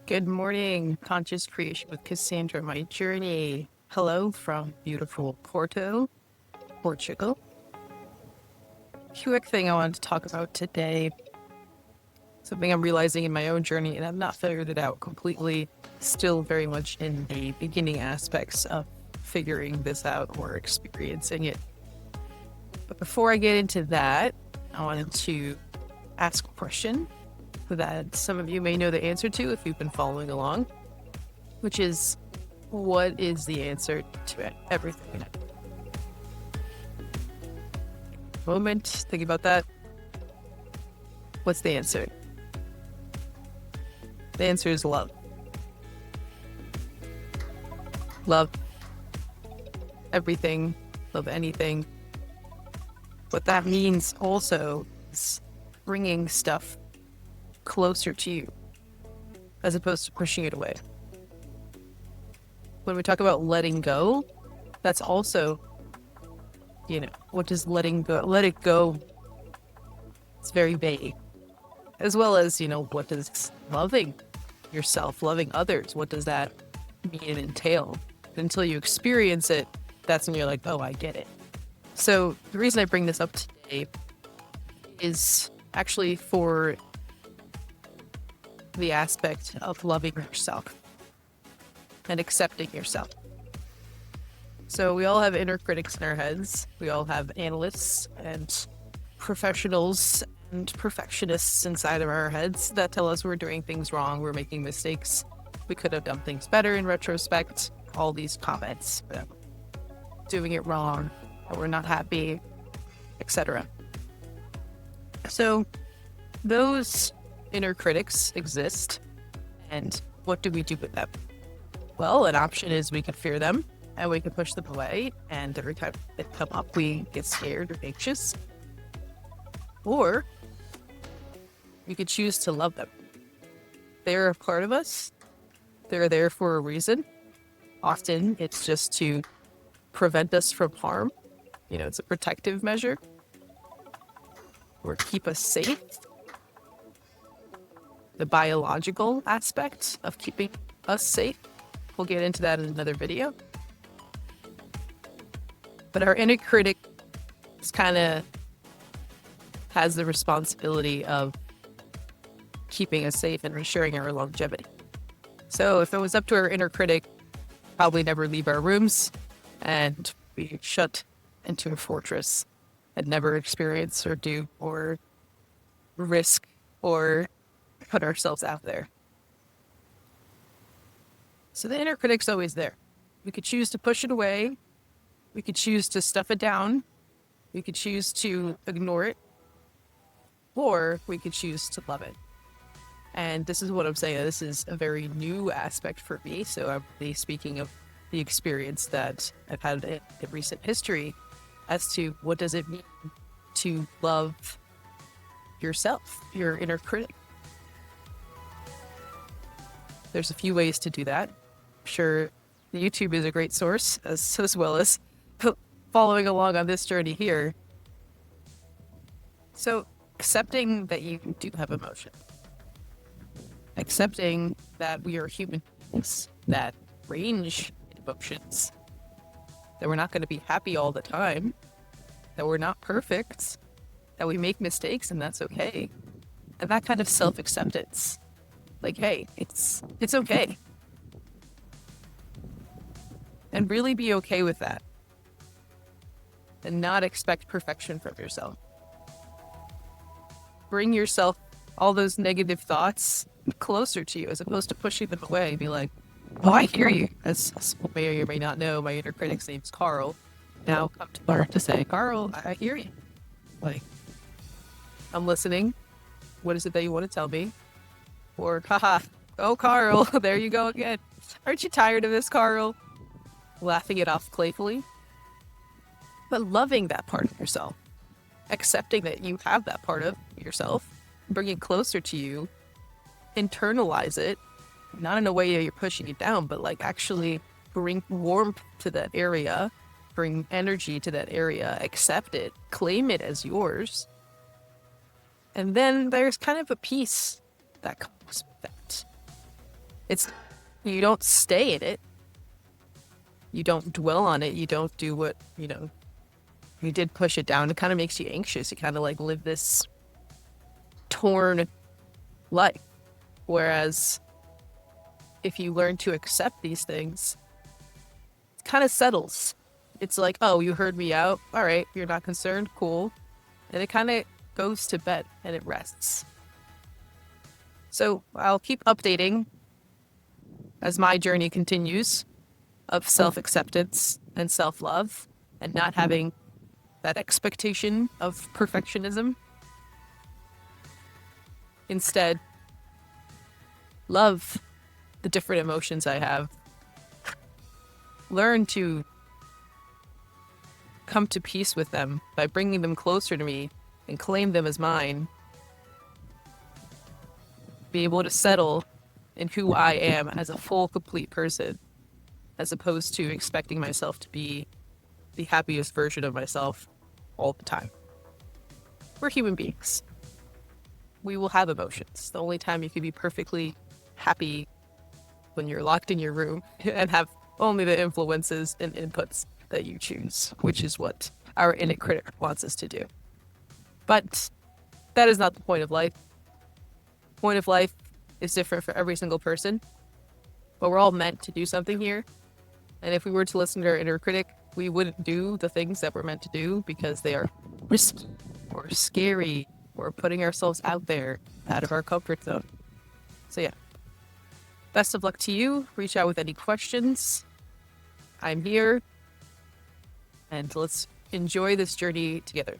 Good morning, Conscious Creation with Cassandra, my journey. Hello from beautiful Porto, Portugal. Quick thing I wanted to talk about today, something I'm realizing in my own journey, and I've not figured it out completely, still very much in the beginning aspects of figuring this out or experiencing it. But before I get into that, I wanted to ask a question that some of you may know the answer to if you've been following along, which is, what is the answer to everything? Moment, think about that. What's the answer? The answer is love. Love everything, love anything. What that means also is bringing stuff closer to you as opposed to pushing it away. When we talk about letting go, that's also, what does letting go, let it go, it's very vague. As well as, what does loving yourself, loving others, what does that mean and entail? Until you experience it, that's when you're like, oh, I get it. So the reason I bring this up today is actually for the aspect of loving yourself and accepting yourself. So we all have inner critics in our heads. We all have analysts and professionals and perfectionists inside of our heads that tell us we're doing things wrong, we're making mistakes, we could have done things better in retrospect. All these comments, doing it wrong, or we're not happy, etc. So those inner critics exist, and what do we do with them? Well, an option is we can fear them and we can push them away, and every time they come up we get scared or anxious. Or we could choose to love them. They're a part of us. They're there for a reason. Often it's just to prevent us from harm. It's a protective measure or keep us safe. The biological aspect of keeping us safe. We'll get into that in another video. But our inner critic has the responsibility of keeping us safe and ensuring our longevity. So if it was up to our inner critic, probably never leave our rooms and be shut into a fortress and never experience or do or risk or put ourselves out there. So the inner critic's always there. We could choose to push it away. We could choose to stuff it down. We could choose to ignore it. Or we could choose to love it. And this is what I'm saying. This is a very new aspect for me. So I'm really speaking of the experience that I've had in recent history as to what does it mean to love yourself, your inner critic. There's a few ways to do that. I'm sure YouTube is a great source as well as following along on this journey here. So accepting that you do have emotion. Accepting that we are human beings that range in emotions. That we're not going to be happy all the time. That we're not perfect. That we make mistakes and that's okay. And that kind of self-acceptance. Like, hey, it's okay. And really be okay with that. And not expect perfection from yourself. Bring yourself, all those negative thoughts, closer to you as opposed to pushing them away. Be like, oh, I hear you. As some may or may not know, my inner critic's name's Carl. Now come to learn to say, Carl, I hear you. Like, I'm listening. What is it that you want to tell me? Or, haha, oh, Carl, there you go again. Aren't you tired of this, Carl? Laughing it off playfully. But loving that part of yourself. Accepting that you have that part of yourself. Bring it closer to you. Internalize it. Not in a way that you're pushing it down, but like actually bring warmth to that area. Bring energy to that area. Accept it. Claim it as yours. And then there's kind of a peace that comes with that. It's, you don't stay in it. You don't dwell on it. You don't do what, you did push it down. It kind of makes you anxious. You kind of like live this torn life. Whereas if you learn to accept these things, it kind of settles. It's like, oh, you heard me out. All right, you're not concerned. Cool. And it kind of goes to bed and it rests. So I'll keep updating as my journey continues of self-acceptance and self-love and not having that expectation of perfectionism. Instead, love the different emotions I have. Learn to come to peace with them by bringing them closer to me and claim them as mine. Be able to settle in who I am as a full, complete person, as opposed to expecting myself to be the happiest version of myself all the time. We're human beings. We will have emotions. The only time you can be perfectly happy when you're locked in your room and have only the influences and inputs that you choose, which is what our inner critic wants us to do. But that is not the point of life. The point of life is different for every single person, but we're all meant to do something here. And if we were to listen to our inner critic, we wouldn't do the things that we're meant to do because they are risky or scary or putting ourselves out there out of our comfort zone. So yeah, best of luck to you. Reach out with any questions. I'm here. And let's enjoy this journey together.